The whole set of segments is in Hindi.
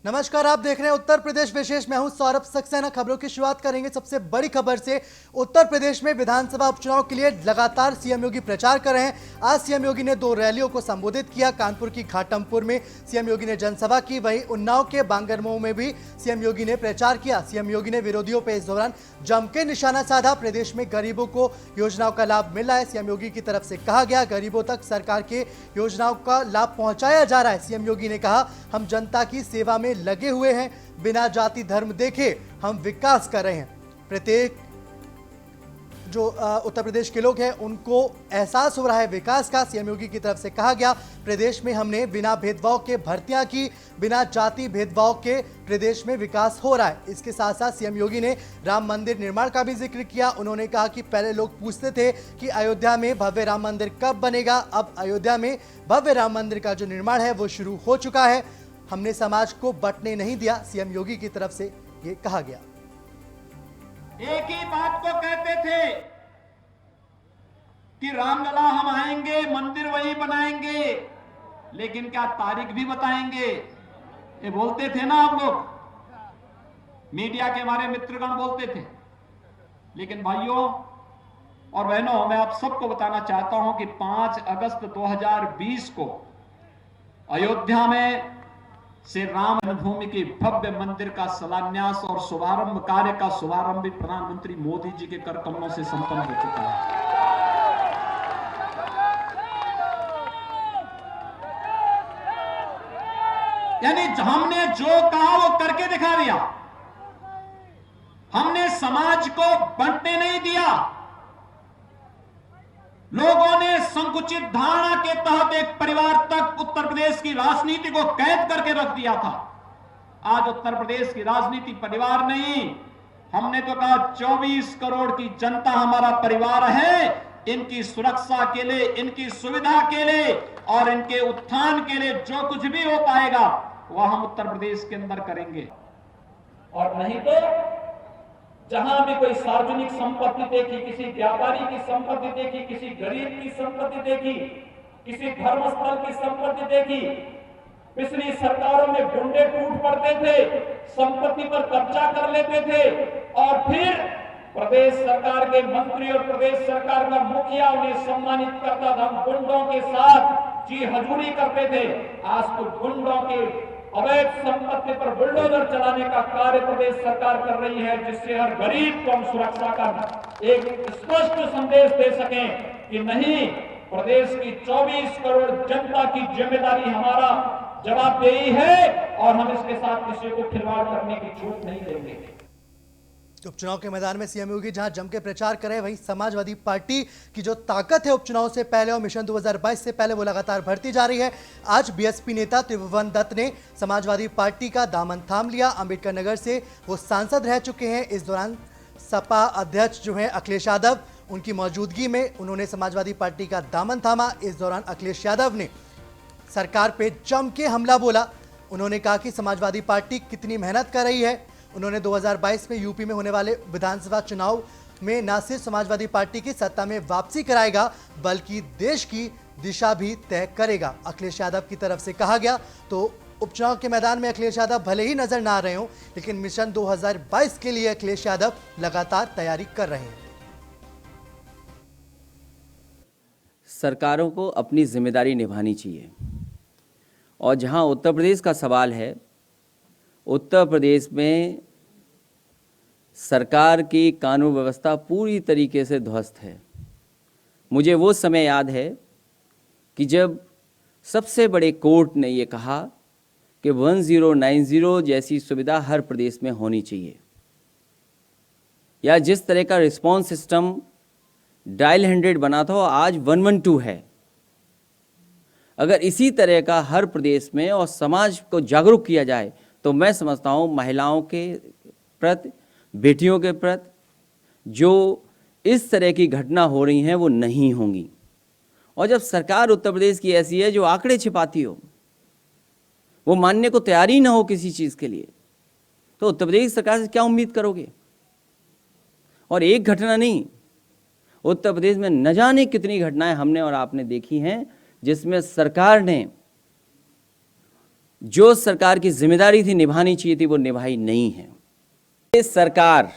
नमस्कार, आप देख रहे हैं उत्तर प्रदेश विशेष। मैं हूं सौरभ सक्सेना। खबरों की शुरुआत करेंगे सबसे बड़ी खबर से। उत्तर प्रदेश में विधानसभा उपचुनाव के लिए लगातार सीएम योगी प्रचार कर रहे हैं। आज सीएम योगी ने 2 रैलियों को संबोधित किया। कानपुर की घाटमपुर में सीएम योगी ने जनसभा की, वहीं उन्नाव के बांगरमऊ में भी सीएम योगी ने प्रचार किया। सीएम योगी ने विरोधियों पर इस दौरान जम के निशाना साधा। प्रदेश में गरीबों को योजनाओं का लाभ मिल रहा है। सीएम योगी की तरफ से कहा गया, गरीबों तक सरकार के योजनाओं का लाभ पहुंचाया जा रहा है। सीएम योगी ने कहा, हम जनता की सेवा में लगे हुए हैं, बिना जाति धर्म देखे हम विकास कर रहे हैं। प्रत्येक जो उत्तर प्रदेश के लोग हैं उनको एहसास हो रहा है विकास का। सीएम योगी की तरफ से कहा गया, प्रदेश में हमने बिना भेदभाव के भर्तियां की, बिना जाति भेदभाव के प्रदेश में विकास हो रहा है। इसके साथ साथ सीएम योगी ने राम मंदिर निर्माण का भी जिक्र किया। उन्होंने कहा कि पहले लोग पूछते थे कि अयोध्या में भव्य राम मंदिर कब बनेगा। अब अयोध्या में भव्य राम मंदिर का जो निर्माण है वो शुरू हो चुका है। हमने समाज को बंटने नहीं दिया, सीएम योगी की तरफ से ये कहा गया। एक ही बात को कहते थे कि रामलला हम आएंगे, मंदिर वहीं बनाएंगे, लेकिन क्या तारीख भी बताएंगे? ये बोलते थे ना आप लोग, मीडिया के हमारे मित्रगण बोलते थे। लेकिन भाइयों और बहनों, मैं आप सबको बताना चाहता हूं कि 5 अगस्त 2020 को अयोध्या में श्री राम जन्मभूमि की भव्य मंदिर का शिलान्यास और शुभारंभ कार्य का शुभारंभ भी प्रधानमंत्री मोदी जी के कर कमलों से संपन्न हो चुका है। यानी हमने जो कहा वो करके दिखा दिया। हमने समाज को बंटने नहीं दिया। लोगों ने संकुचित धारणा के तहत एक परिवार तक उत्तर प्रदेश की राजनीति को कैद करके रख दिया था। आज उत्तर प्रदेश की राजनीति परिवार नहीं, हमने तो कहा 24 करोड़ की जनता हमारा परिवार है। इनकी सुरक्षा के लिए, इनकी सुविधा के लिए और इनके उत्थान के लिए जो कुछ भी हो पाएगा वह हम उत्तर प्रदेश के अंदर करेंगे। और नहीं तो जहां भी कोई सार्वजनिक संपत्ति देखी, किसी व्यापारी की संपत्ति देखी, किसी गरीब की संपत्ति देखी, किसी धर्मस्थल की संपत्ति देखी, पिछली सरकारों में गुंडे टूट पड़ते थे, संपत्ति पर कब्जा कर लेते थे और फिर प्रदेश सरकार के मंत्री और प्रदेश सरकार का मुखिया उन्हें सम्मानित करता था। हम गुंडों के साथ जी हजूरी करते थे। आज तो गुंडों के अवैध संपत्ति पर बुलडोजर चलाने का कार्य प्रदेश सरकार कर रही है, जिससे हर गरीब को हम सुरक्षा का एक स्पष्ट संदेश दे सकें कि नहीं, प्रदेश की 24 करोड़ जनता की जिम्मेदारी हमारा जवाबदेही है और हम इसके साथ किसी को खिलवाड़ करने की छूट नहीं देंगे। उपचुनाव के मैदान में सीएम योगी जहां जम के प्रचार करे, वहीं समाजवादी पार्टी की जो ताकत है उपचुनाव से पहले और मिशन 2022 से पहले वो लगातार बढ़ती जा रही है। आज बीएसपी नेता त्रिभुवन दत्त ने समाजवादी पार्टी का दामन थाम लिया। अंबेडकर नगर से वो सांसद रह चुके हैं। इस दौरान सपा अध्यक्ष जो है अखिलेश यादव, उनकी मौजूदगी में उन्होंने समाजवादी पार्टी का दामन थामा। इस दौरान अखिलेश यादव ने सरकार पे जम के हमला बोला। उन्होंने कहा कि समाजवादी पार्टी कितनी मेहनत कर रही है। उन्होंने 2022 में यूपी में होने वाले विधानसभा चुनाव में न सिर्फ समाजवादी पार्टी की सत्ता में वापसी कराएगा, बल्कि देश की दिशा भी तय करेगा, अखिलेश यादव की तरफ से कहा गया। तो उपचुनाव के मैदान में अखिलेश यादव भले ही नजर ना आ रहे हों, लेकिन मिशन 2022 के लिए अखिलेश यादव लगातार तैयारी कर रहे हैं। सरकारों को अपनी जिम्मेदारी निभानी चाहिए। और जहां उत्तर प्रदेश का सवाल है, उत्तर प्रदेश में सरकार की कानून व्यवस्था पूरी तरीके से ध्वस्त है। मुझे वो समय याद है कि जब सबसे बड़े कोर्ट ने ये कहा कि 1090 जैसी सुविधा हर प्रदेश में होनी चाहिए, या जिस तरह का रिस्पॉन्स सिस्टम डायल 100 बना था आज 112 है। अगर इसी तरह का हर प्रदेश में और समाज को जागरूक किया जाए तो मैं समझता हूँ महिलाओं के प्रति, बेटियों के प्रति जो इस तरह की घटना हो रही हैं वो नहीं होंगी। और जब सरकार उत्तर प्रदेश की ऐसी है जो आंकड़े छिपाती हो, वो मानने को तैयार ही ना हो किसी चीज़ के लिए, तो उत्तर प्रदेश सरकार से क्या उम्मीद करोगे? और एक घटना नहीं, उत्तर प्रदेश में न जाने कितनी घटनाएं हमने और आपने देखी हैं जिसमें सरकार ने जो सरकार की जिम्मेदारी थी निभानी चाहिए थी वो निभाई नहीं है। ये सरकार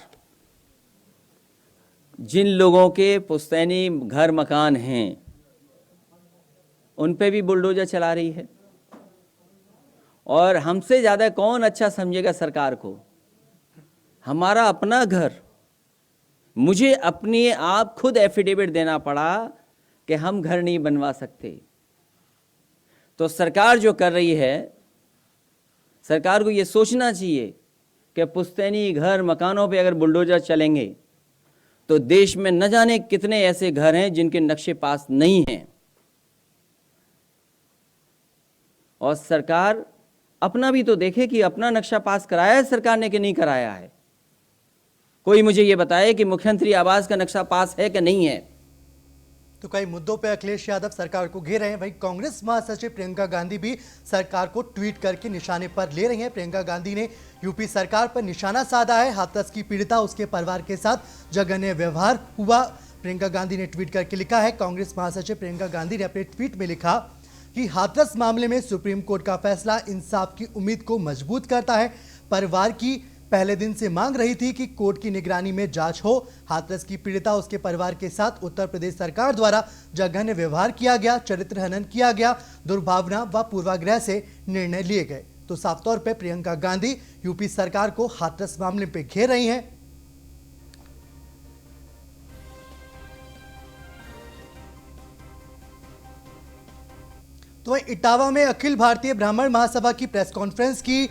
जिन लोगों के पुश्तैनी घर मकान हैं उन पे भी बुलडोजर चला रही है, और हमसे ज़्यादा कौन अच्छा समझेगा सरकार को। हमारा अपना घर, मुझे अपने आप खुद एफिडेविट देना पड़ा कि हम घर नहीं बनवा सकते। तो सरकार जो कर रही है, सरकार को ये सोचना चाहिए कि पुश्तैनी घर मकानों पे अगर बुलडोजर चलेंगे तो देश में न जाने कितने ऐसे घर हैं जिनके नक्शे पास नहीं हैं। और सरकार अपना भी तो देखे कि अपना नक्शा पास कराया है सरकार ने कि नहीं कराया है। कोई मुझे ये बताए कि मुख्यमंत्री आवास का नक्शा पास है कि नहीं है। तो कई मुद्दों पर अखिलेश यादव सरकार को घेर रहे हैं। वहीं कांग्रेस महासचिव प्रियंका गांधी भी सरकार को ट्वीट करके निशाने पर ले रही हैं। प्रियंका गांधी ने यूपी सरकार पर निशाना साधा है। हाथरस की पीड़िता उसके परिवार के साथ जघन्य व्यवहार हुआ। प्रियंका गांधी ने ट्वीट करके लिखा है। कांग्रेस महासचिव प्रियंका गांधी ने अपने ट्वीट में लिखा कि हाथरस मामले में सुप्रीम कोर्ट का फैसला इंसाफ की उम्मीद को मजबूत करता है। परिवार की पहले दिन से मांग रही थी कि कोर्ट की निगरानी में जांच हो। हाथरस की पीड़िता उसके परिवार के साथ उत्तर प्रदेश सरकार द्वारा जघन्य व्यवहार किया गया, चरित्र हनन किया गया, दुर्भावना व पूर्वाग्रह से निर्णय लिए गए। तो साफ तौर पर प्रियंका गांधी यूपी सरकार को हाथरस मामले पे घेर रही हैं। तो इटावा में अखिल भारतीय ब्राह्मण महासभा की प्रेस कॉन्फ्रेंस की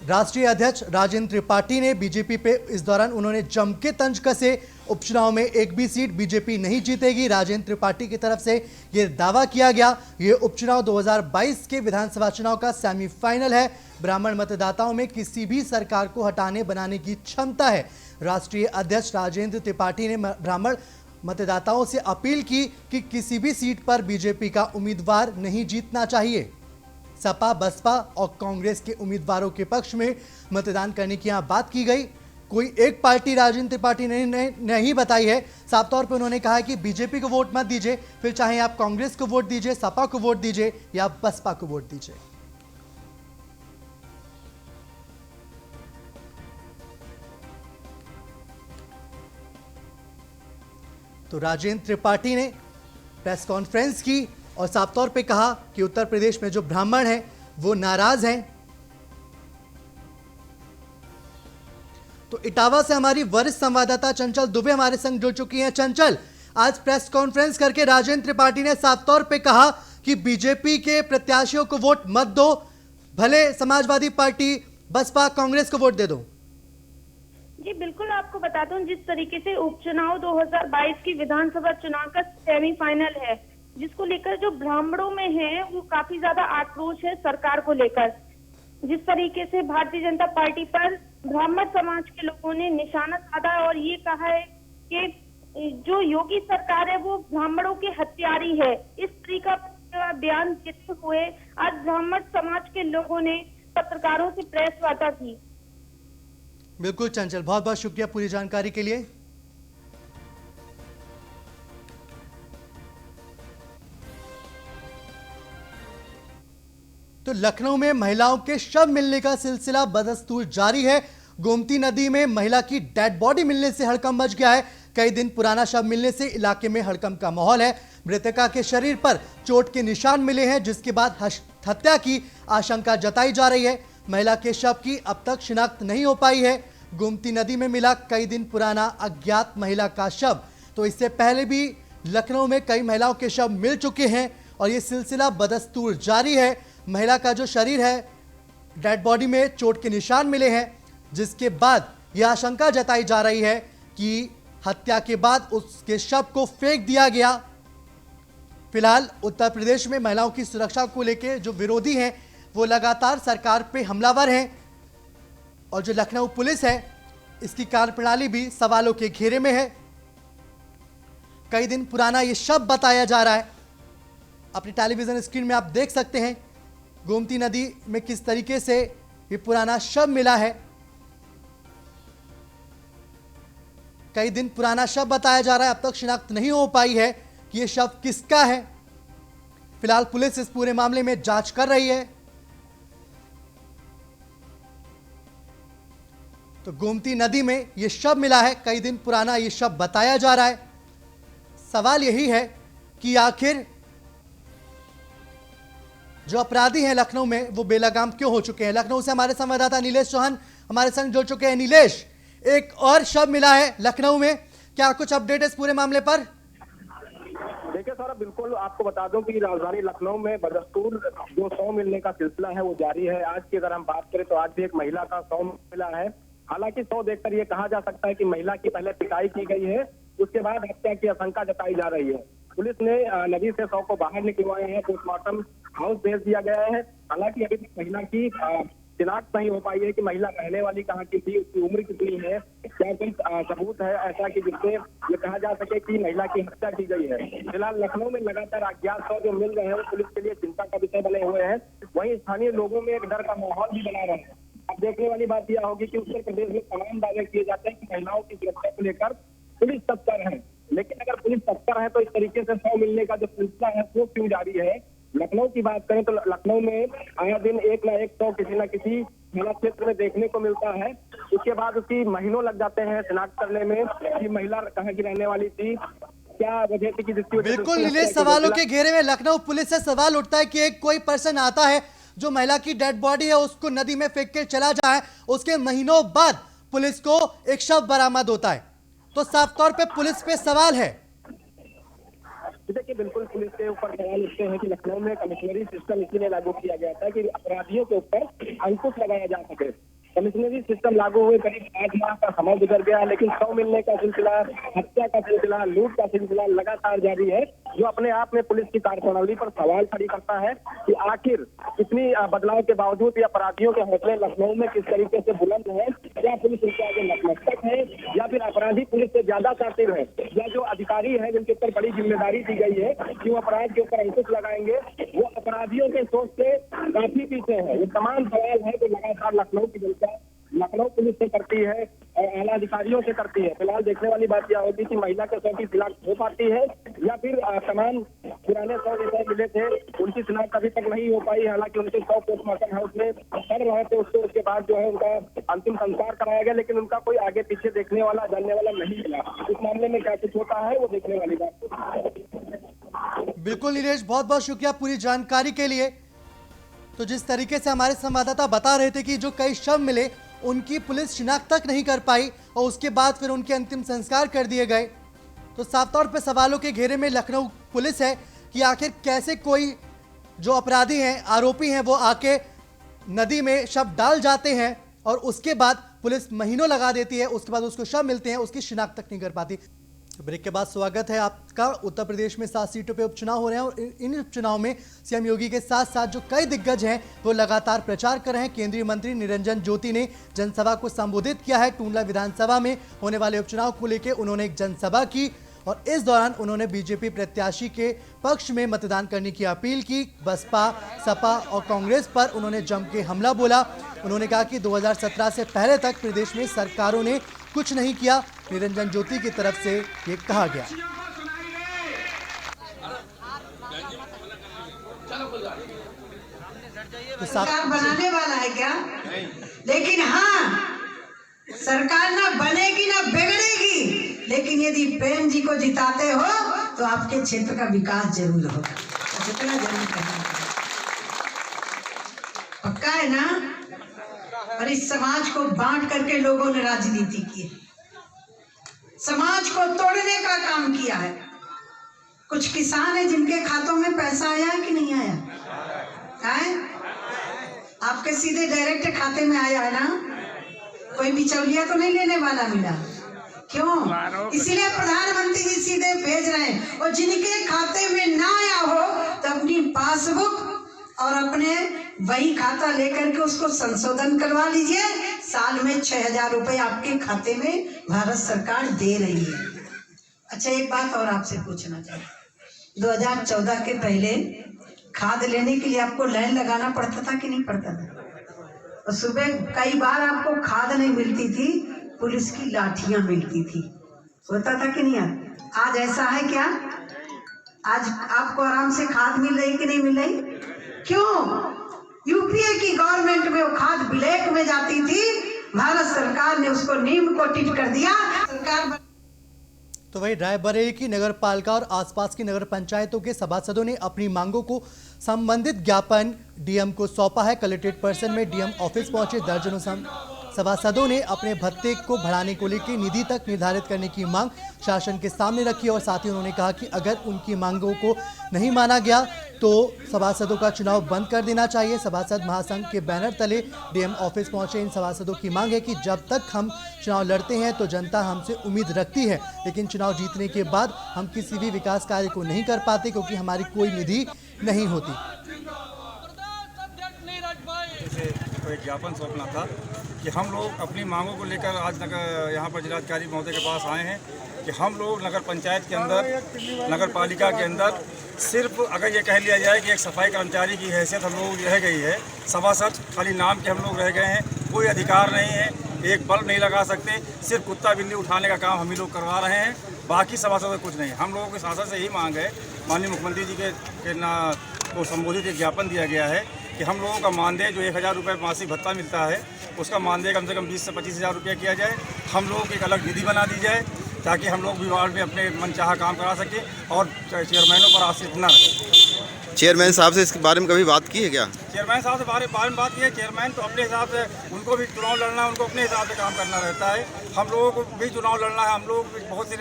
राष्ट्रीय अध्यक्ष राजेंद्र त्रिपाठी ने बीजेपी पे इस दौरान उन्होंने जम के तंज कसे। उपचुनाव में एक भी सीट बीजेपी नहीं जीतेगी, राजेंद्र त्रिपाठी की तरफ से यह दावा किया गया। ये उपचुनाव 2022 के विधानसभा चुनाव का सेमीफाइनल है। ब्राह्मण मतदाताओं में किसी भी सरकार को हटाने बनाने की क्षमता है। राष्ट्रीय अध्यक्ष राजेंद्र त्रिपाठी ने ब्राह्मण मतदाताओं से अपील की कि किसी भी सीट पर बीजेपी का उम्मीदवार नहीं जीतना चाहिए। सपा, बसपा और कांग्रेस के उम्मीदवारों के पक्ष में मतदान करने की यहां बात की गई। कोई एक पार्टी राजेंद्र त्रिपाठी ने नहीं बताई है। साफ तौर पर उन्होंने कहा है कि बीजेपी को वोट मत दीजिए, फिर चाहे आप कांग्रेस को वोट दीजिए, सपा को वोट दीजिए या बसपा को वोट दीजिए। तो राजेंद्र त्रिपाठी ने प्रेस कॉन्फ्रेंस की और साफ तौर पे कहा कि उत्तर प्रदेश में जो ब्राह्मण हैं वो नाराज हैं। तो इटावा से हमारी वरिष्ठ संवाददाता चंचल दुबे हमारे संग जुड़ चुकी हैं। चंचल, आज प्रेस कॉन्फ्रेंस करके राजेंद्र त्रिपाठी ने साफ तौर पे कहा कि बीजेपी के प्रत्याशियों को वोट मत दो, भले समाजवादी पार्टी, बसपा, कांग्रेस को वोट दे दो। जी बिल्कुल, आपको बताता हूँ जिस तरीके से उपचुनाव 2022 की विधानसभा चुनाव का सेमीफाइनल है, जिसको लेकर जो ब्राह्मणों में है वो काफी ज्यादा आक्रोश है सरकार को लेकर। जिस तरीके से भारतीय जनता पार्टी पर ब्राह्मण समाज के लोगों ने निशाना साधा और ये कहा है कि जो योगी सरकार है वो ब्राह्मणों की हत्यारी है। इस तरीका का बयान देते हुए आज ब्राह्मण समाज के लोगों ने पत्रकारों से प्रेस वार्ता की। बिल्कुल चंचल, बहुत बहुत शुक्रिया पूरी जानकारी के लिए। तो लखनऊ में महिलाओं के शव मिलने का सिलसिला बदस्तूर जारी है। गोमती नदी में महिला की डेड बॉडी मिलने से हड़कंप मच गया है। कई दिन पुराना शव मिलने से इलाके में हड़कंप का माहौल है। मृतका के शरीर पर चोट के निशान मिले हैं, जिसके बाद हत्या की आशंका जताई जा रही है। महिला के शव की अब तक शिनाख्त नहीं हो पाई है। गोमती नदी में मिला कई दिन पुराना अज्ञात महिला का शव। तो इससे पहले भी लखनऊ में कई महिलाओं के शव मिल चुके हैं और ये सिलसिला बदस्तूर जारी है। महिला का जो शरीर है, डेड बॉडी में चोट के निशान मिले हैं, जिसके बाद यह आशंका जताई जा रही है कि हत्या के बाद उसके शव को फेंक दिया गया। फिलहाल उत्तर प्रदेश में महिलाओं की सुरक्षा को लेकर जो विरोधी हैं वो लगातार सरकार पे हमलावर हैं और जो लखनऊ पुलिस है इसकी कार्यप्रणाली भी सवालों के घेरे में है। कई दिन पुराना ये शव बताया जा रहा है। अपनी टेलीविजन स्क्रीन में आप देख सकते हैं गोमती नदी में किस तरीके से ये पुराना शव मिला है। कई दिन पुराना शव बताया जा रहा है। अब तक शिनाख्त नहीं हो पाई है कि ये शव किसका है। फिलहाल पुलिस इस पूरे मामले में जांच कर रही है। तो गोमती नदी में ये शव मिला है, कई दिन पुराना ये शव बताया जा रहा है। सवाल यही है कि आखिर जो अपराधी हैं लखनऊ में वो बेलगाम क्यों हो चुके हैं। लखनऊ से हमारे संवाददाता नीलेश चौहान हमारे संग जुड़ चुके हैं। नीलेश, एक और शव मिला है लखनऊ में, क्या कुछ अपडेट है इस पूरे मामले पर? देखिए सौरभ, बिल्कुल आपको बता दूं कि राजधानी लखनऊ में बदस्तूर जो शव मिलने का सिलसिला है वो जारी है। आज की अगर हम बात करें तो आज भी एक महिला का शव मिला है। हालांकि शव देखकर ये कहा जा सकता है कि महिला की पहले पिटाई की गई है, उसके बाद हत्या की आशंका जताई जा रही है। पुलिस ने नदी से शव को बाहर निकलवाए हैं, पोस्टमार्टम हाउस भेज दिया गया है। हालांकि अभी तक महिला की शिनाख्त नहीं हो पाई है कि महिला रहने वाली कहाँ की थी, उसकी उम्र कितनी है, क्या कोई सबूत है ऐसा कि जिससे ये कहा जा सके कि महिला की हत्या की गई है। फिलहाल लखनऊ में लगातार अज्ञात शव जो मिल रहे हैं वो पुलिस के लिए चिंता का विषय बने हुए हैं। वहीं स्थानीय लोगों में एक डर का माहौल भी बना रहा है। अब देखने वाली बात यह होगी कि उत्तर प्रदेश में तमाम दावे किए जाते हैं कि महिलाओं की सुरक्षा को लेकर पुलिस तत्पर है, लेकिन अगर पुलिस तत्पर है तो इस तरीके से शव मिलने का जो सिलसिला है वो क्यों जारी है। लखनऊ की बात करें तो लखनऊ में आया दिन एक शव किसी न किसी थाना क्षेत्र में देखने को मिलता है। उसके बाद उसकी महीनों लग जाते हैं शिनाख्त करने में कि महिला कहाँ की रहने वाली थी, क्या वजह थी कि जिसकी वजह से बिल्कुल नीलेश, सवालों के घेरे में लखनऊ पुलिस से सवाल उठता है कि एक कोई पर्सन आता है जो महिला की डेड बॉडी है उसको नदी में फेंक के चला जाए, उसके महीनों बाद पुलिस को एक शव बरामद होता है, तो साफ तौर पे पुलिस पे सवाल है। देखिए, बिल्कुल पुलिस के ऊपर सवाल उठते हैं कि लखनऊ में कमिश्नरी सिस्टम इसीलिए लागू किया गया था कि अपराधियों के ऊपर अंकुश लगाया जा सके। कमिश्नरी सिस्टम लागू हुए करीब 8 माह का समय गुजर गया, लेकिन शव मिलने का सिलसिला, हत्या का सिलसिला, लूट का सिलसिला लगातार जारी है, जो अपने आप में पुलिस की कार्यप्रणाली पर सवाल खड़ी करता है कि आखिर इतनी बदलाव के बावजूद ये अपराधियों के हौसले लखनऊ में किस तरीके से बुलंद है। क्या पुलिस इनके आगे नतमस्तक है या फिर अपराधी पुलिस से ज्यादा शातिर है, या जो अधिकारी है जिनके ऊपर बड़ी जिम्मेदारी दी गई है कि वो अपराध के ऊपर अंकुश लगाएंगे, वो अपराधियों के सोच से काफी पीछे है। ये तमाम सवाल है जो लगातार लखनऊ की जनता लखनऊ पुलिस से करती है और आला अधिकारियों से करती है। फिलहाल देखने वाली बात यह होगी कि महिला के शव की शिनाख्त हो पाती है या फिर तमाम पुराने शव जैसे मिले थे उनकी शिनाख्त अभी तक नहीं हो पाई। हालांकि उनके शव पोस्टमार्टम हाउस में पड़ रहे थे, उसके बाद जो है उनका अंतिम संस्कार कराया गया, लेकिन उनका कोई आगे पीछे देखने वाला जानने वाला नहीं मिला। इस मामले में क्या कुछ होता है वो देखने वाली बात। बिल्कुल नीलेश, बहुत बहुत शुक्रिया पूरी जानकारी के लिए। तो जिस तरीके से हमारे संवाददाता बता रहे थे कि जो कई शव मिले उनकी पुलिस शिनाख्त तक नहीं कर पाई और उसके बाद फिर उनके अंतिम संस्कार कर दिए गए, तो साफ तौर पर सवालों के घेरे में लखनऊ पुलिस है कि आखिर कैसे कोई जो अपराधी हैं, आरोपी हैं, वो आके नदी में शव डाल जाते हैं और उसके बाद पुलिस महीनों लगा देती है, उसके बाद उसको शव मिलते हैं, उसकी शिनाख्त तक नहीं कर पाती। ब्रेक के बाद स्वागत है आपका। उत्तर प्रदेश में 7 सीटों पे उपचुनाव हो रहे हैं और इन उपचुनाव में सीएम योगी के साथ साथ जो कई दिग्गज हैं वो लगातार प्रचार कर रहे हैं। केंद्रीय मंत्री निरंजन ज्योति ने जनसभा को संबोधित किया है। टूंडला विधानसभा में होने वाले उपचुनाव को लेकर उन्होंने एक जनसभा की और इस दौरान उन्होंने बीजेपी प्रत्याशी के पक्ष में मतदान करने की अपील की। बसपा, सपा और कांग्रेस पर उन्होंने जम के हमला बोला। उन्होंने कहा कि 2017 से पहले तक प्रदेश में सरकारों ने कुछ नहीं किया। निरंजन ज्योति की तरफ से ये कहा गया। तो सरकार बनाने वाला है क्या? लेकिन हाँ, सरकार ना बनेगी ना बिगड़ेगी, लेकिन यदि प्रेम जी को जिताते हो तो आपके क्षेत्र का विकास जरूर होगा। इतना जरूर करना पक्का है ना। और इस समाज को बांट करके लोगों ने राजनीति की है, समाज को तोड़ने का काम किया है। कुछ किसान है जिनके खातों में पैसा आया है कि नहीं आया है? आपके सीधे डायरेक्ट खाते में आया है ना, कोई बिचौलिया तो नहीं लेने वाला मिला। क्यों? इसीलिए प्रधानमंत्री जी सीधे भेज रहे हैं। और जिनके खाते में ना आया हो तो अपनी पासबुक और अपने वही खाता लेकर के उसको संशोधन करवा लीजिए। साल में 6,000 रुपए आपके खाते में भारत सरकार दे रही है। अच्छा, एक बात और आपसे पूछना चाहिए, 2014 के पहले खाद लेने के लिए आपको लाइन लगाना पड़ता था कि नहीं पड़ता था? और सुबह कई बार आपको खाद नहीं मिलती थी, पुलिस की लाठियां मिलती थी, होता था कि नहीं? आज ऐसा है क्या? आज आपको आराम से खाद मिल रही कि नहीं मिल रही? क्यों? यूपीए की गवर्नमेंट में वो खाद ब्लैक में जाती थी, भारत सरकार सरकार ने उसको नीम कोटित कर दिया। सरकार तो वही रायबरेली की नगर पालिका और आसपास की नगर पंचायतों के सभासदों ने अपनी मांगों को संबंधित ज्ञापन डीएम को सौंपा है। कलेक्ट्रेट परिसर में डीएम ऑफिस पहुंचे दर्जनों सभासदों ने अपने भत्ते को बढ़ाने को लेकर निधि तक निर्धारित करने की मांग शासन के सामने रखी और साथ ही उन्होंने कहा कि अगर उनकी मांगों को नहीं माना गया तो सभासदों का चुनाव बंद कर देना चाहिए। सभासद महासंघ के बैनर तले डीएम ऑफिस पहुंचे इन सभासदों की मांग है कि जब तक हम चुनाव लड़ते हैं तो जनता हमसे उम्मीद रखती है, लेकिन चुनाव जीतने के बाद हम किसी भी विकास कार्य को नहीं कर पाते क्योंकि हमारी कोई निधि नहीं होती। तो एक ज्ञापन सौंपना था कि हम लोग अपनी मांगों को लेकर आज यहाँ पर जिलाधिकारी महोदय के पास आए हैं कि हम लोग नगर पंचायत के अंदर, नगर पालिका के अंदर सिर्फ अगर ये कह लिया जाए कि एक सफाई कर्मचारी की हैसियत हम लोग रह गई है, सभासद खाली नाम के हम लोग रह गए हैं, कोई अधिकार नहीं है, एक बल्ब नहीं लगा सकते, सिर्फ कुत्ता बिल्ली उठाने का काम हम ही लोग करवा रहे हैं, बाकी सभासद कुछ नहीं। हम लोगों के शासन से यही मांग है, माननीय मुख्यमंत्री जी के को संबोधित एक ज्ञापन दिया गया है कि हम लोगों का मानदेय जो 1000 रुपये मासिक भत्ता मिलता है उसका मानदेय कम से कम 20 से 25 हज़ार रुपया किया जाए। हम लोगों की एक अलग निधि बना दी जाए ताकि हम लोग भी वार्ड में अपने मनचाहा काम करा सकें और चेयरमैनों पर आश्रित न रहें। चेयरमैन साहब से इसके बारे में कभी बात की है क्या? चेयरमैन साहब से बारे में बात की है। चेयरमैन तो अपने हिसाब से, उनको भी चुनाव लड़ना है, उनको अपने हिसाब से काम करना रहता है। हम लोगों को भी चुनाव लड़ना है, हम लोग बहुत से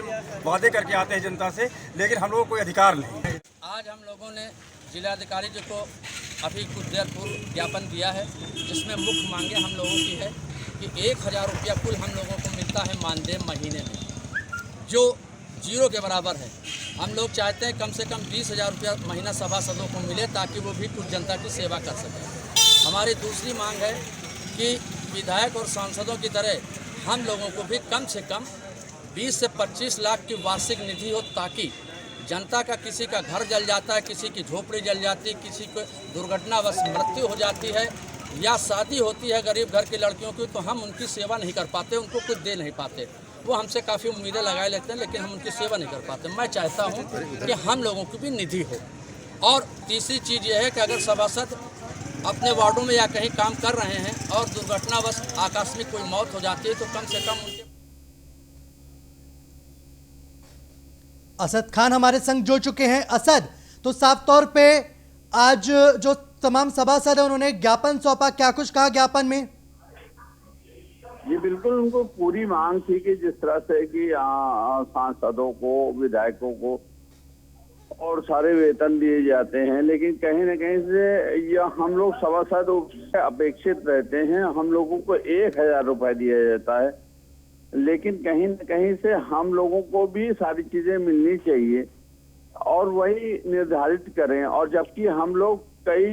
वादे करके आते हैं जनता से, लेकिन हम लोगों को कोई अधिकार नहीं है। आज हम लोगों ने जिलाधिकारी जी को अभी कुछ देर पूर्व ज्ञापन दिया है जिसमें मुख्य मांगे हम लोगों की है कि 1000 रुपया कुल हम लोगों को मिलता है मानदेय महीने में, जो 0 के बराबर है। हम लोग चाहते हैं कम से कम 20,000 रुपया महीना सभासदों को मिले ताकि वो भी कुछ जनता की सेवा कर सकें। हमारी दूसरी मांग है कि विधायक और सांसदों की तरह हम लोगों को भी कम से कम 20 से 25 लाख की वार्षिक निधि हो ताकि जनता का किसी का घर जल जाता है, किसी की झोपड़ी जल जाती है, किसी को दुर्घटनावश मृत्यु हो जाती है या शादी होती है गरीब घर की लड़कियों की, तो हम उनकी सेवा नहीं कर पाते, उनको कुछ दे नहीं पाते। वो हमसे काफ़ी उम्मीदें लगाए लेते हैं लेकिन हम उनकी सेवा नहीं कर पाते। मैं चाहता हूँ कि हम लोगों की भी निधि हो। और तीसरी चीज़ ये है कि अगर सभासद अपने वार्डों में या कहीं काम कर रहे हैं और दुर्घटनावश आकस्मिक कोई मौत हो जाती है तो कम से कम उनके। असद खान हमारे संग जुड़ चुके हैं। असद, तो साफ तौर पे आज जो तमाम सभासद है उन्होंने ज्ञापन सौंपा, क्या कुछ कहा ज्ञापन में? ये बिल्कुल उनको पूरी मांग थी कि जिस तरह से कि सांसदों को, विधायकों को और सारे वेतन दिए जाते हैं, लेकिन कहीं न कहीं से यह हम लोग सभासद अपेक्षित रहते हैं, हम लोगों को 1000 रुपये दिया जाता है, लेकिन कहीं न कहीं से हम लोगों को भी सारी चीजें मिलनी चाहिए और वही निर्धारित करें। और जबकि हम लोग कई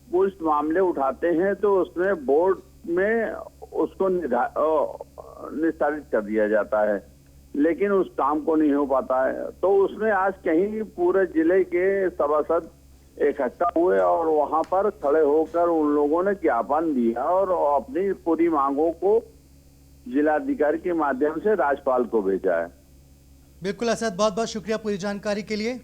कुछ मामले उठाते हैं तो उसमें बोर्ड में उसको निस्तारित कर दिया जाता है, लेकिन उस काम को नहीं हो पाता है। तो उसमें आज कहीं पूरे जिले के सभासद इकट्ठा हुए और वहां पर खड़े होकर उन लोगों ने ज्ञापन दिया और अपनी पूरी मांगों को जिलाधिकारी के माध्यम से राज्यपाल को भेजा है। बिल्कुल असद, बहुत बहुत शुक्रिया पूरी जानकारी के लिए।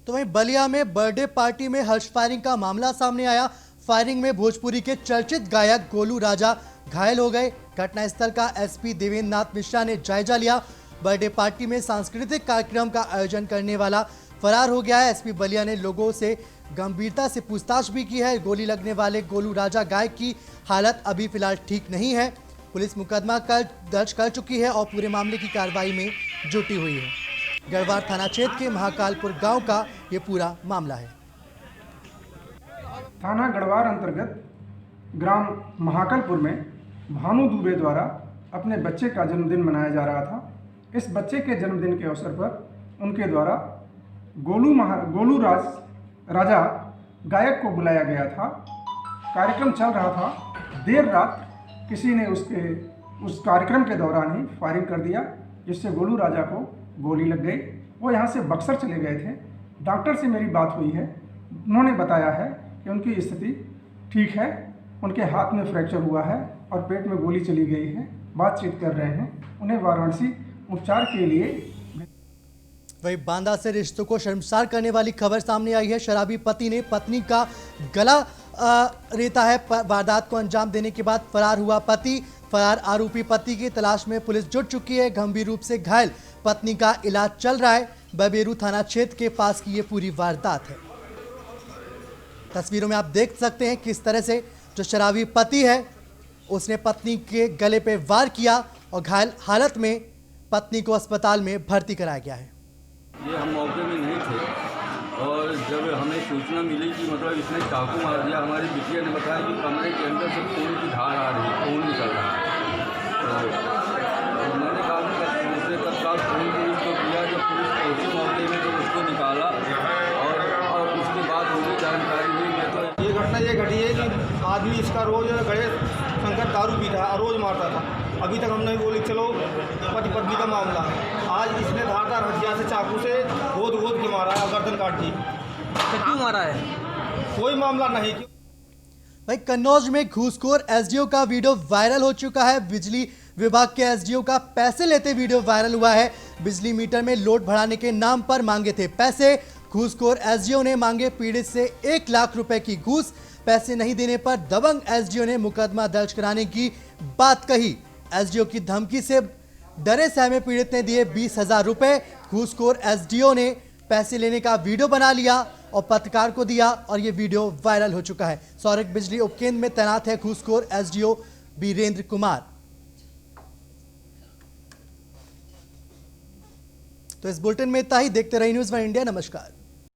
तो वहीं बलिया में बर्थडे पार्टी में हर्ष फायरिंग का मामला सामने आया। फायरिंग में भोजपुरी के चर्चित गायक गोलू राजा घायल हो गए। घटनास्थल का एसपी देवेंद्र नाथ मिश्रा ने जायजा लिया। बर्थडे पार्टी में सांस्कृतिक कार्यक्रम का आयोजन करने वाला फरार हो गया है। एसपी बलिया ने लोगों से गंभीरता से पूछताछ भी की है। गोली लगने वाले गोलू राजा गायक की हालत अभी फिलहाल ठीक नहीं है। पुलिस मुकदमा दर्ज कर चुकी है और पूरे मामले की कार्रवाई में जुटी हुई है। गढ़वार थाना क्षेत्र के महाकालपुर गांव का ये पूरा मामला है। थाना गढ़वार अंतर्गत ग्राम महाकालपुर में भानु दुबे द्वारा अपने बच्चे का जन्मदिन मनाया जा रहा था। इस बच्चे के जन्मदिन के अवसर पर उनके द्वारा गोलू राजा गायक को बुलाया गया था। कार्यक्रम चल रहा था। देर रात किसी ने उस कार्यक्रम के दौरान ही फायरिंग कर दिया, जिससे गोलू राजा को गोली लग गई। वो यहाँ से बक्सर चले गए थे। डॉक्टर से मेरी बात हुई है, उन्होंने बताया है कि उनकी स्थिति ठीक है, उनके हाथ में फ्रैक्चर हुआ है और पेट में गोली चली गई है। बातचीत कर रहे हैं, उन्हें वाराणसी उपचार के लिए। वही बांदा से रिश्तों को शर्मसार करने वाली खबर सामने आई है। शराबी पति ने पत्नी का गला रेता है। वारदात को अंजाम देने के बाद फरार हुआ पति। फरार आरोपी पति की तलाश में पुलिस जुट चुकी है। गंभीर रूप से घायल पत्नी का इलाज चल रहा है। बबेरू थाना क्षेत्र के पास की ये पूरी वारदात है। तस्वीरों में आप देख सकते हैं किस तरह से जो शराबी पति है उसने पत्नी के गले पे वार किया और घायल हालत में पत्नी को अस्पताल में भर्ती कराया गया है। ये हम मौके में नहीं थे और जब हमें सूचना मिली कि मतलब इसने चाकू मार दिया, हमारी बिटिया ने बताया कि कमरे के अंदर से खून की धार आ रही है, खून निकल रहा है। तो मैंने कहा कि दूसरे तत्काल फोन पुलिस को किया। जब पुलिस पहुंची मौके में तो उसको निकाला और उसके बाद मुझे जानकारी हुई। मैं तो ये घटना ये घटी है कि आदमी इसका रोज गणेश शंकर दारू पीता है और रोज मारता था। अभी तक हमने बोली चलो पति पत्नी का मामला है। आज इसने धारदार हथियार से चाकू से गोद के मारा है, गर्दन काट दी। क्यों मारा है? कोई मामला नहीं। भाई कन्नौज में घूसखोर एसडीओ का वीडियो वायरल हो चुका है। बिजली विभाग के एसडीओ का पैसे लेते वीडियो वायरल हुआ है। बिजली मीटर में लोड बढ़ाने के नाम पर मांगे थे पैसे। घूसखोर एसडीओ ने मांगे पीड़ित से 1 लाख रुपए की घूस। पैसे नहीं देने पर दबंग एसडीओ ने मुकदमा दर्ज कराने की बात कही। एसडीओ की धमकी से डरे सहमे पीड़ित ने दिए 20,000 रुपए। घूसखोर एसडीओ ने पैसे लेने का वीडियो बना लिया और पत्रकार को दिया और ये वीडियो वायरल हो चुका है। सौरभ बिजली उपकेंद्र में तैनात है घूसखोर एसडीओ बीरेंद्र कुमार। तो इस बुलेटिन में इतना ही। देखते रहिए न्यूज़ वन इंडिया। नमस्कार।